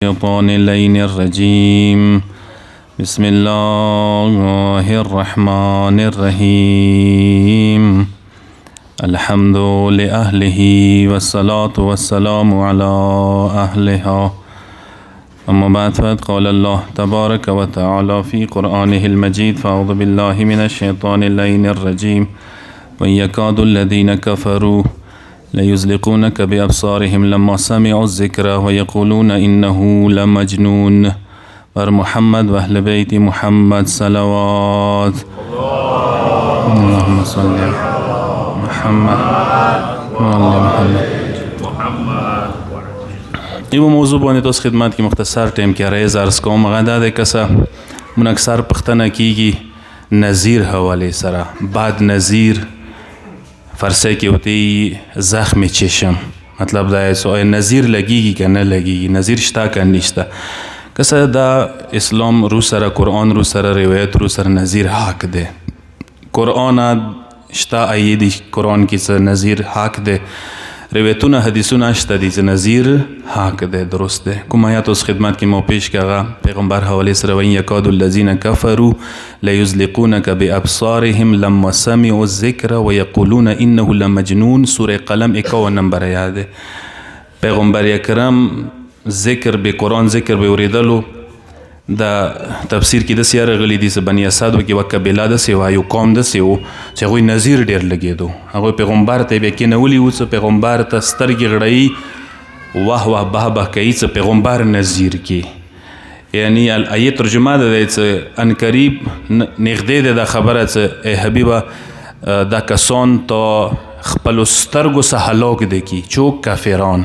الشيطان اللعين الرجيم بسم الله الرحمن الرحيم الحمد لأهله والصلاة والسلام على أهلها أما بعد فقد قال الله تبارك وتعالى في قرآنه المجيد فأعوذ بالله من الشيطان اللعين الرجيم وإن يكاد الذين كفروا ليزلقونك بأبصارهم لما سمعوا الذكر ويقولون إنه لمجنون بر محمد وأهل بيت محمد صلوات اللهم صل على محمد وعلى محمد. ایو موضوع باندې تاسو خدمت کې مختصر ټیم کې رایز عرض کوم. هغه دا دی کسه مون اکثر پښتنه کیږي نظیر حواله سره بعد نظیر فرسه کې ہوتی زخم چشم مطلب دا ہے نظیر لگیږي که نه لگیږي نظیر شته که نشته کسه دا اسلام رو سره قرآن رو سره روایت رو سره نظیر حق ده قرآن شته ایدی قرآن کې څه نظیر حق ده روایتونه حدیثونه شته دي چې نظیر حق ده درست ده. کوم آیات اوس خدمت کې مو پیش کړه پیغمبر حواله سره وین یکاد الذین کفروا لیزلقونک بابصارهم لما سمعوا الذکر ویقولون انه لمجنون. سوره قلم 51 نمبر آیات ده. پیغمبر اکرم ذکر به قرآن ذکر به اوریدلو دا تفسیر کې د سیاره غلی دي چې بنی اسد کې وکبلا د سی وایو قوم د سی وو چې غوی نظیر ډیر لګیدو هغه پیغمبر ته به کې نولي و چې پیغمبر ته سترګې غړی واه واه به به کوي چې پیغمبر نظیر کې یعنی الایت ترجمه ده چې ان قریب نږدې ده خبره چې ای حبیبه دا کسان ته خپل سترګو سه هلاک دي کی چوک کافران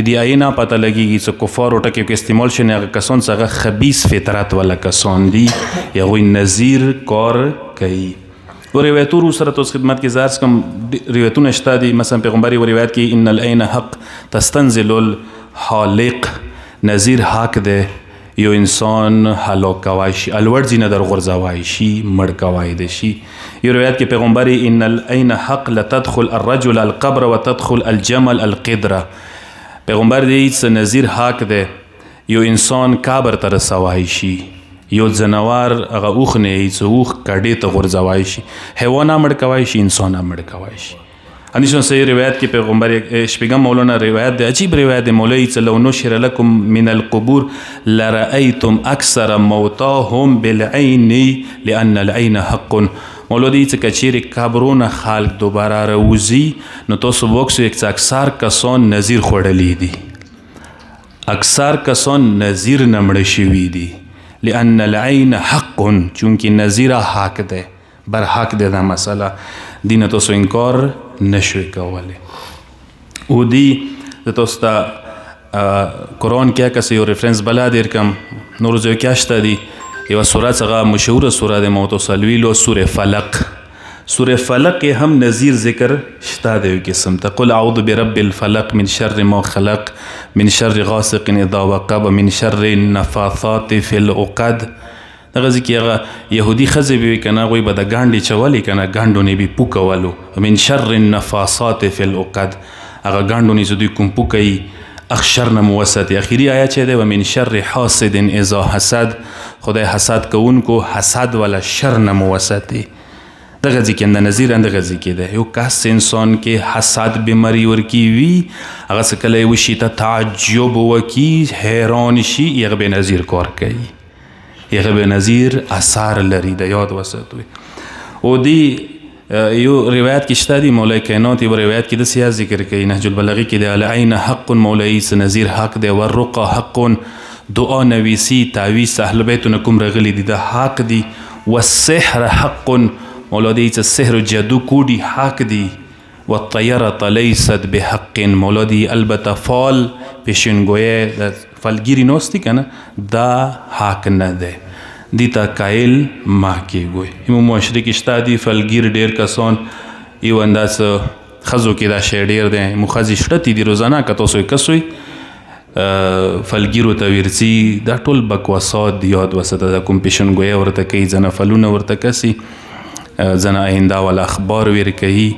دی آینا پتہ لگیږي چې کفار او ټکو کې استعمال شنه هغه کسان څنګه خبيث فطرت ولا کسان دي یا غوی نظیر کار کوي. او روایتو سره تو خدمت کې زارس کوم روایتونه شته دي مثلا پیغمبري روایت کې ان العين حق تستنزل الحالق نظیر حق ده یو انسان هلاک کوي شي الورځي نه در غرزوي شي مړ کوي دي شي. یو روایت کې پیغمبري ان العين حق لتدخل الرجل القبر وتدخل الجمل القدره پیغمبر دی چې نظیر حق ده یو انسان کابر ته رسوای شي یو ځناور هغه اوخ نه چې اوخ کډې ته غورځوای شي حیوان مړ کوي شي انسان مړ کوي شي. اندیشون صحیح روایت کې پیغمبر شپږم مولانا روایت دی عجیب روایت دی مولوی چې لو نشر لكم من القبور لرأيتم اکثر موتاهم بالعين لأن العين حق. مولودی چې کچیر قبرونه خلق دوباره روزی نو تاسو وکسو یک اکثر کسان نظیر خوړلی دي اکثر کسان نظیر نمړ شوی دي لأن العين حق چونکه نظیر حق ده بر حق ده دا مسئله دین تاسو انکار نشوي کوله. او دی تاسو ته قرآن کې کس یو ریفرنس بلا دیر کم نور زو کې شته دي یو سوره څنګه مشهوره سوره د موتوسلویلو سوره فلق. سوره فلق هم نظیر ذکر شته دی قسم ته قل اعوذ برب الفلق من شر ما خلق من شر غاسق اذا وقب من شر النفاثات في العقد. دغه ځکه يهودي خزه به کنه غوي به د ګانډي چولي کنه ګانډو نه به پوکولو من شر النفاثات في العقد هغه ګانډو نه زدي کوم پوکي اخشرنا موسط اخیری آیت چه ده و من شر حاسد اذا حسد خدای حسد کوونکو حسد ولا شر نموسطی دغه ځکه د نظیر اندغه ځکه ده یو کس انسان کې حسد بیماری ورکی وی هغه څه کله وشي ته تعجب وکي حیران شي یغه به نظیر کار کوي یغه به نظیر اثر لري د یاد وساتوي. او دی یو روایت کې شته دی مولای کائنات یو روایت کې د سیاست ذکر کوي نهج البلاغه کې د العين حق مولای س نظیر حق دی والرقى حق دعا نویسی تعویذ اهل بیتونه کوم رغلی دي د حق دی والسحر حق مولای س سحر جادو کوډي حق دی والطيره ليست بحق مولای البته فال پیشنګوی د فلګری نوستي کنه دا حق نه ده دیتا قائل ما کې ګوي. همو معاشره کې شته دي فلګیر ډیر کسان یو انداز خزو کې دا شی ډیر دی مخازي شته دي روزانه که تاسو کسوي فلګیرو ته ورسي دا ټول بکواسات دی یاد وسته د کوم پیشنګوی ورته کوي ځنه فلونه ورته کسي ځنه آینده ولا اخبار ور کوي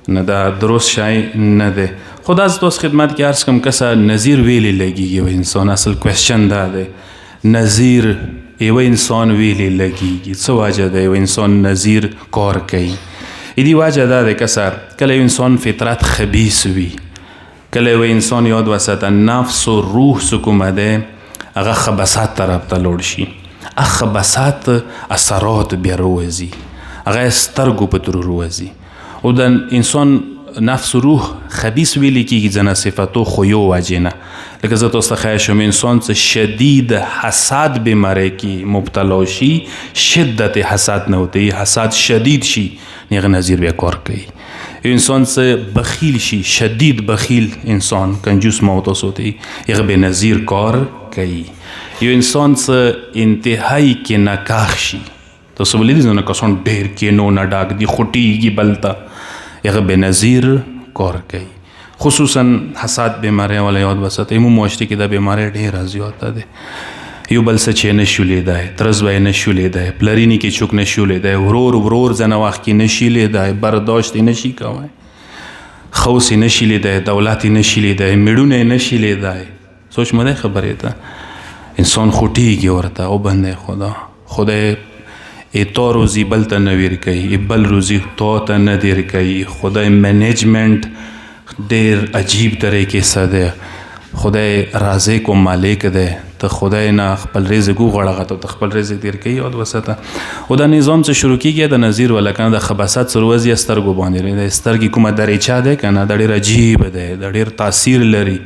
نه دا درست شای نه ده. خو دا زه تاسو خدمت کې عرض کوم کسه نظیر ویلې لګېږي یو انسان اصل کوېسچن دا دی نظیر یو انسان ویلې لګېږي څه وجه ده یو انسان نظیر کار کوي ایدی وجه دا دی کسه کله یو انسان فطرت خبیث وي کله یو انسان یاد وساته نفس و روح څه کومه دی هغه خبثات طرف ته لوړ شي هغه خبثات اثرات بیا روځي هغه سترګو په تر روځي او د انسان نفس و روح خبیث ویلی کېږي ځنه صفتو خویو وجې نه لکه زه تاسو ته ښایي شم انسان څه شدید حسد بیماری کې مبتلا شي شدت حسد نه ہوتی حسد شدید شي هغه نظیر بیا کار کوي یو انسان څه بخیل شي شدید بخیل انسان کنجوس موتوس ہوتی هغه به نظیر کار کوي یو انسان څه انتهایی کې ناکاح شي تاسو ولیدئ نو کسان ډېر کینو نه ډاک دي خوټیږي بلته هغه به نظیر کار کوي خصوصا حسد بیماری والا یاد وساتئ مو معاشرې کې دا بیماری ډېره زیاته ده یو بل څه چې نشو لیدای ترس به نشو لیدای پلرینی کې چوک نشو لیدای ورور ځنه وخت کې نشي لیدای برداشت نشي کوای خوص نشي لیدای دولت نشي لیدای میړونه نشي لیدای سوچ مده خبرې ته انسان خوټیږي ورته او بنده خدای ای تا روزی بل ته نه ورکوي ای بل روزی تا ته نه دی ورکوي خدای منیجمنت ډېر عجیب طریقې سره دی خدای رازق و مالک دی ته خدای نه خپل رزق وغواړه ته خپل رزق دی ورکوي یاد وساته او دا نظام چې شروع کېږي د نظیر والا کنه د خبثات سره وځي سترګو باندې د سترګې کومه دریچه دی کنه دا ډېر عجیب دی د ډېر تاثیر لري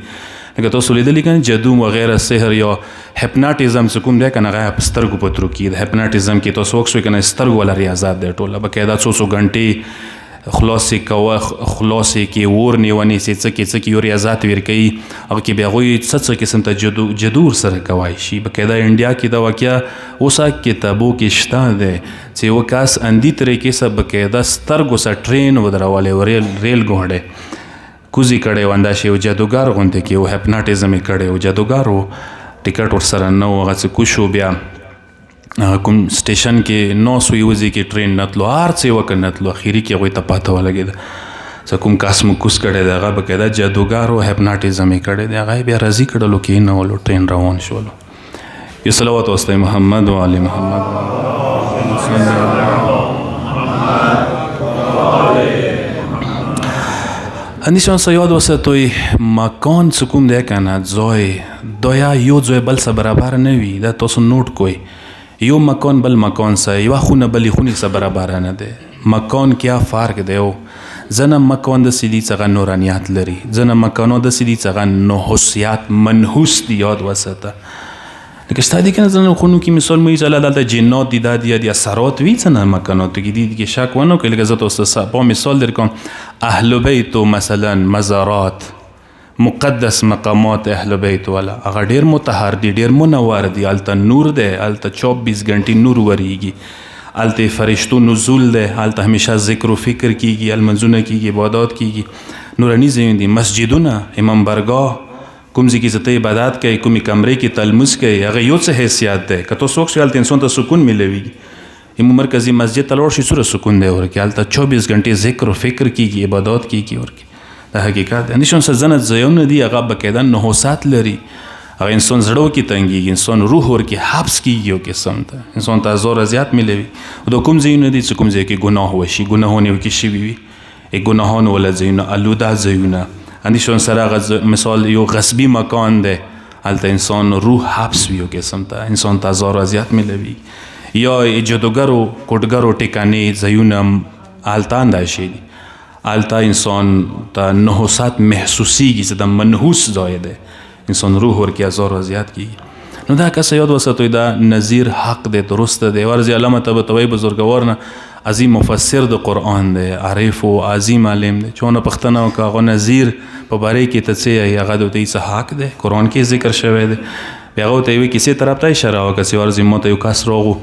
لکه تاسو لیدلی کنه جادو وغیره سحر یا هپناټیزم څه کوم دی کنه هغه په سترګو په ترو کې د هپناټیزم کې تاسو وکړئ کنه سترګو والا ریاضات دی ټوله باقاعده څو غنټې خلاصې کوه خلاصې کې ور نیونې سې څه کې یو ریاضات ورکوي هغه کې بیا هغوی څه قسم ته جادو ورسره کوای شي باقاعده انډیا کې دا واقعه اوسه کتابو کې شته دی چې یو کس اندي طریقې سره باقاعده سترګو سره ټرین ودرولی ریل ګوهډی کوزي کړی و انداسې یو جادوګر غوندې کې یو هپناټیزم یې کړی و جادوګر و ټیکټ ورسره نه و هغه څه کوش و بیا کوم سټیشن کې 900 یوځي کې ټرین نه تلو هر څه یې وکړ نه تلو اخري کې هغوی ته پاته ولګېده څه کوم کس مو کوز کړی دی هغه باقاعده جادوګر و هپناټیزم یې کړی دی هغه یې بیا راضي کړلو کېنولو ټرین روان شولو یو صلوات واستئ محمد و آل محمد اندیشان سا یاد وساتوی مکان څه کوم دی کنه ځای دا یو ځای بل سره برابر نه وي دا تاسو نوٹ کوئ یو مکان بل مکان سره یوه خونه بلې خونې سره برابر نه دی مکان کیا فرق دی او ځنه مکان داسې دي چې هغه نورانیات لري ځنه مکانو داسې دي چې هغه نحوسیات منحوس دي یاد وساته لکه شته دي کنه ځنه خونو کې مثال مو یې دلته جنات دي دا دي اثرات وي ځنه مکاناتو کې دي کې شک ونه کوي لکه زه تاسو په مثال در کوم اهل بیت مثلا مزارات مقدس مقامات اهل بیت والا هغه ډېر مطهر دي ډېر منور دي هلته نور دی هلته 24 غنټې نور ورېږي هلته فرشتو نزول دی هلته همیشه ذکر و فکر کېږي المنځونه کېږي عبادات کېږي نوراني ځایونه دي مسجدونه امام برګاه کوم ځای کې چې ته عبادت کوې کومې کمرې کې تلمس کوې هغه یو څه حیثیت دی که ته څوک شي هلته انسان ته سکون میلویږي امام مرکزي مسجد ته لاړ شي څومره سکون دی ورکې هلته 24 غنټې ذکر و فکر کېږي عبادات کېږي ورکې دا حقیقت دی اندیشان سره ځنه ځایونه دي هغه باقاعده نحوست لري هغه انسان زړه کې تنګېږي انسان روح ورکې حبس کېږي یو قسم ته انسان ته زور زیات میلوي او دا کوم ځایونه دي چې کوم ځای کې ګناه وشي ګناهونه وکړي شوي وي ګناهانو والا ځایونه آلوده ځایونه اندیشان سره هغه مثال یو غصبي مکان دی هلته انسان روح حبس وي یو قسم ته انسان ته زور زیات میلوي یا جادوګرو کوټګرو ټکانې ځایونه هلته انداشې دي هلته انسان ته نحوست محسوسیږي چې دا منحوس ځای دی انسان روح ورکې ازار و زیات کېږي نو دا کسه یاد وساتوی دا نظیر حق دی درسته دی ورځې علامه طباطبایی بزرګوار نه عظیم مفسر د قرآن دی عارف و عظیم عالم دی چونه پوښتنه وکړه هغه نظیر په باره کې ته څه یې هغه د ورته څه حق دی قرآن کې ذکر شوی دی بیا هغه ورته یوې کیسې طرف ته اشاره وکړه چې ورځې ما ته یو کس راغو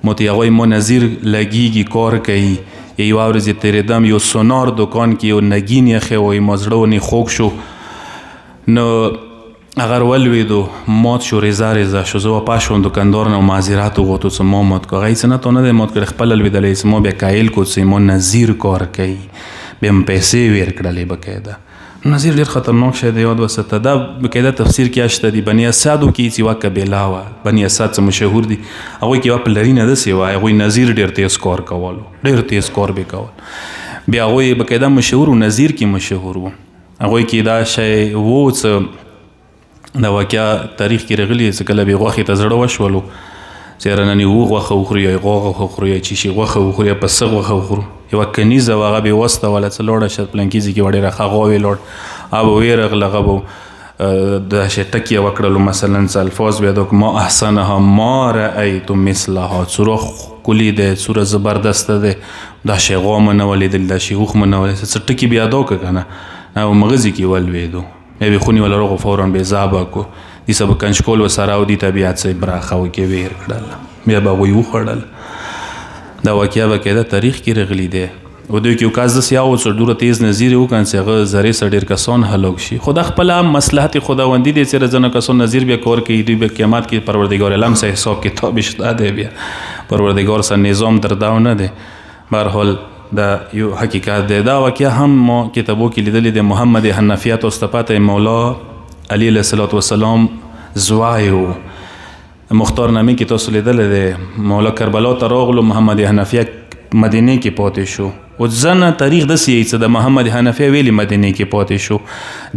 ما ته هغوی ما نظیر لګېږي کار کوي یوه ورځ یې تېرېدم یو سونار دکان کې یو نګین یې وایي ما زړه ونې خوږ شو نو هغه ولوېدو مات شو ریزه ریزه شو زه واپس شوم دکاندار نه معذرت وغوښتو چې ما مات کړو هغه یې څه نه تا نه دی مات کړی خپله لوېدلی چې ما بیا قایل کړو چې ما نظیر کار کوي بیا مې پیسې ورکړلې باقاعده نظیر ډېر خطرناک شی دی. یاد وساته دا بقاعده تفسیر کې شته دي. بني اسادو کې چې یوه قبیله وه، بني اساد څه مشهور دي، هغوی کې یوه پلرینه داسې وه، هغوی نظیر ډېر تیز کار کولو، ډېر تیز کار به کول. بیا هغوی بقاعده مشهور و، نظیر کې مشهور و. هغوی کې دا شی و څه د واقعه تاریخ کې راغلي چې کله به غوښې ته زړه وشولو چې یاره نن یې غوښه وخورو یا غوښه وخورو یا چې شي غوښه وخورو یا پسه غوښه وخورو. یوه کنیزه وه، هغه به یې وستوله چې لوړه شه پلنکي ځای کې به ډېره ښه غوا وې لوړ، هغه به ویرغله، هغه به داسې ټکي یې وکړلو مثلا څه الفاظ به یې ما احسنها ما رأیت مثلها، څومره ښکلي دی، څومره زبردسته دی، دا شی غوا مې نه ولیدل، دا شی اوښ مې نه ولیدل، څه ټکي به یې ادا کړه که نه، هغه مغزي کې ولوېدو، بیا به یې خونې ولروغو فوراً به یې ذابه کړو، دې څه به کنچکول ورسره او دې ته بیا څه براخه وکړې ویر کړل، بیا به هغوی وخوړل. دا واقعه بقاعده تاریخ کې راغلي دی. و دوی کې یو کس داسې هغه چې دومره تیز نظیر یې وکړ چې هغه ذرې سره ډېر کسان هلاک شي. خو دا خپله مصلحت خداوندي دی چې ځینو کسان نظیر بیا کار کوي، دوی به قیامت کې پروردګار عالم سره حساب کتاب شته دی، بیا پروردګار سره نظام در داو نه دی. بهرحال دا یو حقیقت دی. دا واقعه هم ما کتابو کې لیدلې دی. محمد حنفیه ته استپاته مولا علی علیه السلام زوی و. مختار نامې کې تاسو لیدلی دی. مولا کربلا ته راغلو، محمد حنفیه مدینه کې پاتې شو. او ځنه تاریخ داسې یی چې د محمد حنفیه ویلي مدینه کې پاتې شو.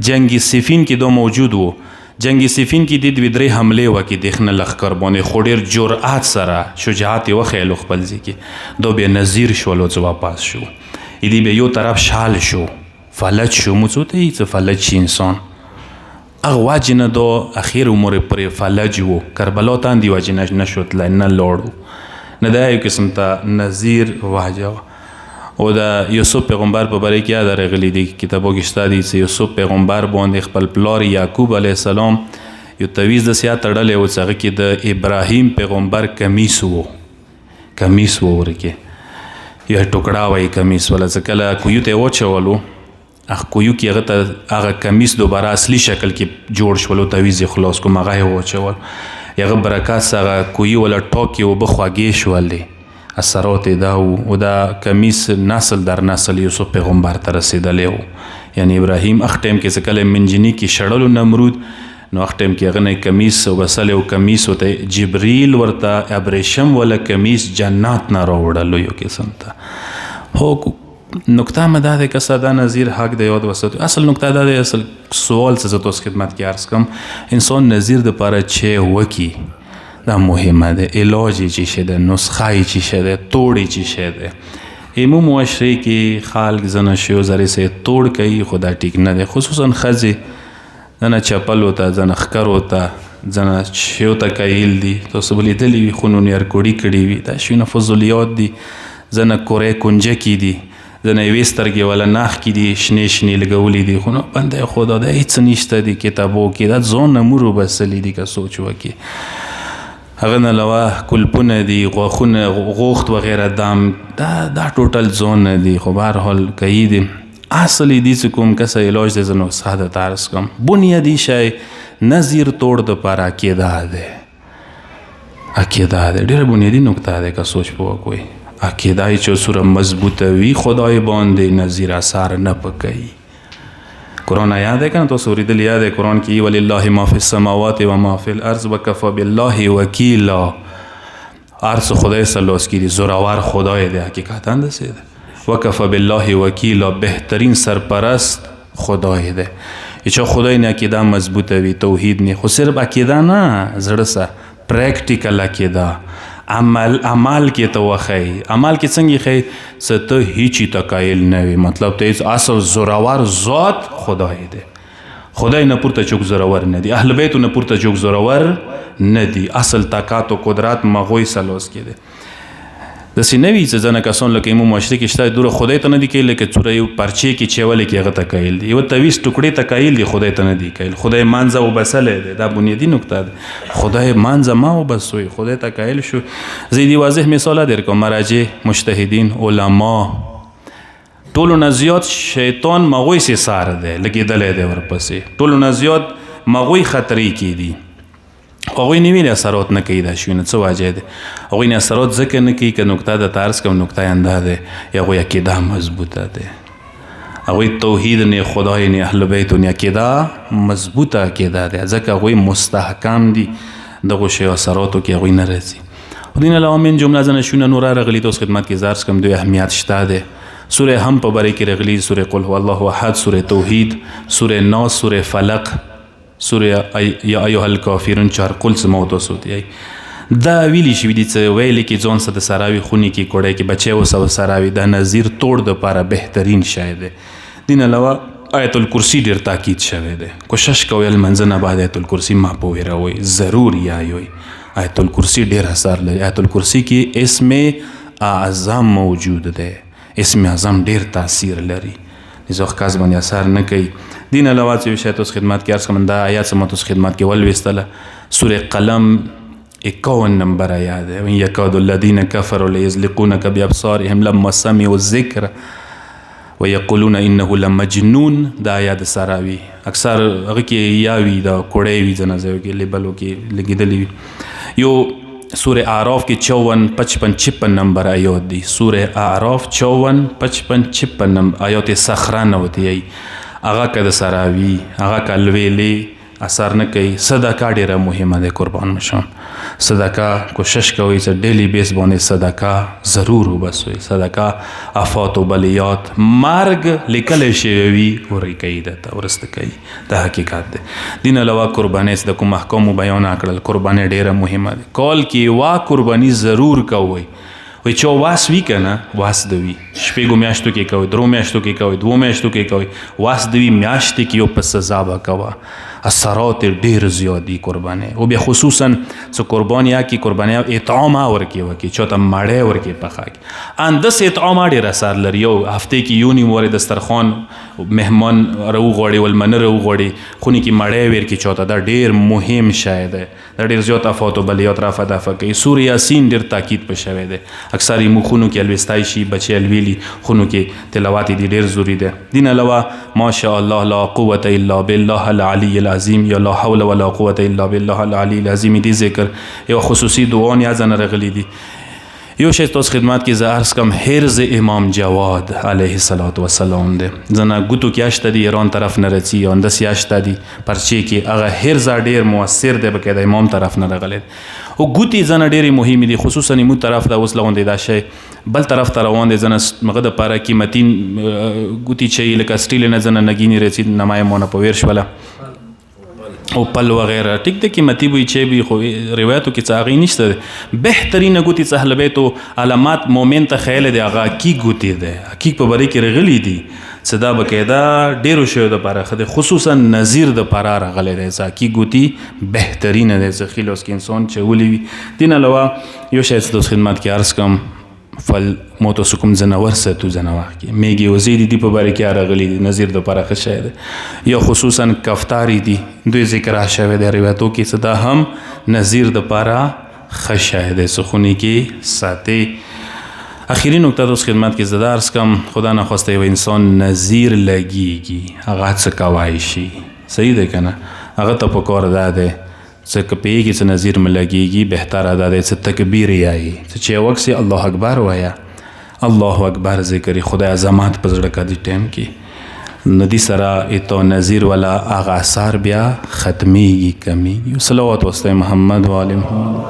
جنگ سفین کې دا موجود و. جنگ سفین کې د دوی درې حملې وکړې د ښه نه لښکر باندې، خو ډېر جرأت سره شجاعت یې وښیلو خپل ځای کې. دا بیا نظیر شولو چې واپس شو. دې بیا یو طرف شال شو، فلج شو. مو څه ته یی چې فلج شي انسان، هغه وجې نه دا اخیر عمر پرې فلج و. کربلا ته هم دې وجې نه شو تللی، نه لاړو، نه دا یو قسم ته نظیر وجه وه. او د یوسف پیغمبر په باره کې یاد راغلي دي، کتابو کې شته دي چې یوسف پیغمبر باندې خپل پلار یعقوب علیه السلام یو تعویض داسې تړلی و چې هغه کې د ابراهیم پیغمبر کمیس و، کمیس و ورکې یو ټوکړه وایي کمیس وله، چې کله کویو ته یې واچولو هغه کویو کې هغه ته هغه کمیس دوباره اصلي شکل کې جوړ شولو، تعویض یې خلاص کړو، هغه یې واچول. هغه برکت هغه کویي وله ټاکې اوبه خوږې شولې، اثرات یې دا و. او دا کمیس نسل در نسل یوسف پیغمبر ته رسېدلی و. یعنی ابراهیم هغه ټایم کې چې کله منجني کې شړلو نمرود، نو هغه ټایم کې هغه نه کمیس وبسلی و. کمیس ورته جبریل ورته ابریشم وله کمیس جنات نه راوړلو یو قسم ته. هو نکته مې دا دی که څه دا نظیر حق دی یاد وساتو. اصل نکته دا دی، اصل سوال چې زه تاسو خدمت کې عرض کوم، انسان نظیر دپاره چې وکړي دا مهمه ده. علاج یې چې شی ده، نسخه یې چې شی ده، توړ یې چې شی ده. ایمو معاشرې کې خلک ځنه شیو زرې سره توړ کوي، خو دا ټیک نه دی. خصوصا ښځې ځنه چپلو ته، ځنه ښکرو ته، ځنه شیو ته قایل دي. تاسو به لیدلي وي خونونه یې ارکوړي کړي وي، دا شیونه فضولیات دي. ځنه کورې کنجکې دي، ځنه یوې سترګې وله ناخ کې دي شنې شنې لګولي دي. خو نو بنده خدا دا هېڅ نشته دي کتابو کې، دا ځان نه مور وبسلي دي که سوچ وکړي. هغه نه علاوه کلپونه دي، غاښونه، غوښت وغیره دام، دا ټوټل ځان نه دي. خو بهرحال کوي دي. اصل یې دي چې کوم کسه علاج دی، زه نسخه درته عرض کوم. بنیادي شی نظیر توړ دپاره عقیده دی. عقیده دی ډېره بنیادي نکته دی که سوچ په وکړئ. عقیده یې چې څومره مضبوطه وي، خدای باندې نظیر اثر نه پکوي. قرآن آیات ہے کہ نا، تو اوریدلی یاد ہے قرآن کی وللہ ما فی السماوات و ما فی الارض وکفی باللہ وکیلا. ارض خدای سلوس کی دی، زورآور خدای دی، حقیقتا دسې ده. وکفی باللہ وکیلا، بهترین سرپرست خدای دی. چې خدای نه عقیده مضبوطه وي، توحید نه، خو صرف عقیده نه، زړه سره پریکټیکل عقیده، عمل کې ته وښیي. عمل کې څنګه ښیي چې ته هیڅ ته قایل نه وي. مطلب ته اصل زورآور ذات خدای دی. خدای نه پورته چوک زورآور نه دی، اهل بیتو نه پورته چوک زورآور نه دی. اصل طاقت و قدرت مغوی سلوس کې دی. داسې نه وي چې ځنه کسان لکه ایمو معاشرې کې شته دوره خدای ته نه دی قایل، لکه څوره یو پرچې کې چیولې کې هغه ته قایل دي، یوه تعویض ټوکړې ته قایل دي، خدای ته نه دی قایل. خدای منځه وبسلی دی، دا بنیادي نکته ده. خدای منځه ما وبسوی، خدای ته قایل شو. زه دې واضح مثاله در کوم. مراجع، مجتهدین، علما، ټولو نه زیات شیطان مغوی سې سار دی، لګېدلی دی ورپسې. ټولو نه زیات مغوی خطرې کې دي. هغوی نه ویلي اثرات نه کوي دا شیونه. څه وجه دی؟ هغوی نه اثرات ځکه نه کوي که نکته درته عرض کوم، نکته یې همدا دی، هغوی عقیده مضبوطه دی. هغوی توحید نه خدای نه اهل بیت نه عقیده مضبوطه عقیده ده، ځکه هغوی مستحکم دي دغو شی اثراتو کې هغوی نه راځي. خو دین علاوه من جمله ځنه شونه نوره راغلي ته اوس خدمت کې زه عرض کوم دوی اهمیت شته دی. سوره هم په باره کې راغلي، سوره قل هو الله احد، سوره توحید، سوره ناس، سوره فلق، سوره یا ایها الکافرون، چار قل څه مو تاسو دی دا ویلی شوي دي څه ویلې کې ځان څه د سراوي خونې کې کوړی کې بچی اوسه او سراوي دا نظیر توړ دپاره بهترین شی دی. دین علاوه آیت الکرسی ډېر تاکید شوی دی. کوشش کوئ لمانځه نه بعد آیت الکرسی ما په ویروئ، ضرور یایوئ. آیت الکرسی ډېر اثر لري. آیت الکرسی کې اسم اعظم موجود دی. اسم اعظم ډېر تاثیر لري. زه کس باندې اثر نه کوي. دین علاوه چې یو شی تاسو خدمت کې عرض کوم دا آیات څه ما تاسو خدمت کې ولویستله. سوره قلم 51 نمبر آیات دی. وان یکاد الذین کفروا لیزلقونک بابصارهم لما سمعوا الذکر ویقولون انه لمجنون. دا آیات سراوي اکثر هغه کې یاوي دا کوړی وي ځنه ځایو کې لیبلو کې لګېدلی وي. یو سوره اعراف کې 54 55 56 نمبر آیات دی. سوره اعراف 54 55 56 نمبر آیات صخره نه وتی هغه که د سراوي هغه که لویلې اثر نه کوي. صدقه ډېره مهمه ده قربان مشم. صدقه کوشش کوئ چې ډیلی بیس باندې صدقه ضرور وباسئ. صدقه افات و بلیات مرګ لیکلی شوی وي ورې کوي درته ورسته کوي. دا حقیقت دی. دین علاوه قربانۍ د کوم احکامو بیان کړل. قربانۍ ډېره مهمه ده. کال کې یوه قرباني ضرور کوئ. وی چا واس وی کنه واس دوی شپږو میاشتو کې کوئ، درو میاشتو کې کوئ، 2 میاشتو کې کوئ. واس دوی میاشتې کې یو په سزا به کوه. اثرات ډېر زیات دي قربانۍ. او بیا خصوصا څه قرباني کې قربانۍ اطعام ورکې وکړي، چاته مړی ورکې پخه کړي. اندس اطعام ډېر اثر لري. یو هفته کې یو نیم وارې دسترخوان مهمان راوغواړي ولمنه راوغواړي خونې کې مړی ورکړي چاته. دا ډېر مهم شی دی. دا ډېر زیات افات و بلیات رفع دفع کوي. سوره یاسین ډېر تاکید په شوی دی. اکثر یې موږ خونو کې الویستی شي، بچی الویلي خونو کې تلاوت دي ډېر ضروري دی. دین علاوه ماشاء الله لا قوة الا بالله العلی العظیم یا لا حول ولا قوة الا بالله العلی العظیم دی ذکر یو خصوصي دعا نه ځنه راغلي دي. یو شی تاسو خدمت کې زه عرض کوم حرز امام جواد علیه السلام دی. ځنه ګوتو کې اشته دي ایران طرف نه راځي یا انداسې اشته دي پرچې کې هغه حرز ډېر مؤثر دی بقاعده امام طرف نه راغلی. او ګوتې ځنه ډېرې مهمې دي خصوصا یمو طرف ته اوس لغوندې دا شی بل طرف ته روان دی. ځنه مغه دپاره قیمتي ګوتې چې لکه سټیل نه ځنه نګینې راځي نمای مونه په ویر شوله او پل وغیره ټیک دی قیمتي بوی چې بي خو روایتو کې څه هغې نشته. بهترینه ګوتې څه اهل بیتو علامات مومن ته خیال دی هغه حقیق ګوتې دی. حقیق په باره کې راغلي دي څه دا بقاعده ډېرو شیو دپاره ښه دی. خصوصا نظیر دپاره راغلی دی څه حقیق ګوتې بهترینه دی. زه خیل اوس کې انسان چې ولي وي. دین علاوه یو شی چې دوست خدمت کې عرض کوم فل مو تاسو کوم ځناور ساتو ځناور کې میږي وزې دي په باره کې راغلي دي نظیر دپاره ښه شی دی. یا خصوصا کفتاري دي دوی ذکر شوی دی روایتو کې څه دا هم نظیر دپاره ښه شی دی. څه خونې کې ساتئ. اخیری نکته دوست خدمت کې زه دا عرض کوم خدا نخواسته یو انسان نظیر لګیږي هغه څه کوای شي. صحیح دی که نه؟ هغه ته پکار دا دی څه که پیږي څه نظیر مې لګیږي بهتره دا دی څه تکبیر یایي څه چې یو وخت الله اکبر وایه الله اکبر ذکر خدای عظمت په زړه کې دې ټایم کې نو دې سره ایتو نظیر والا هغه اثار بیا ختمیږي کمیږي. صلوات واسطه محمد و آل محمد.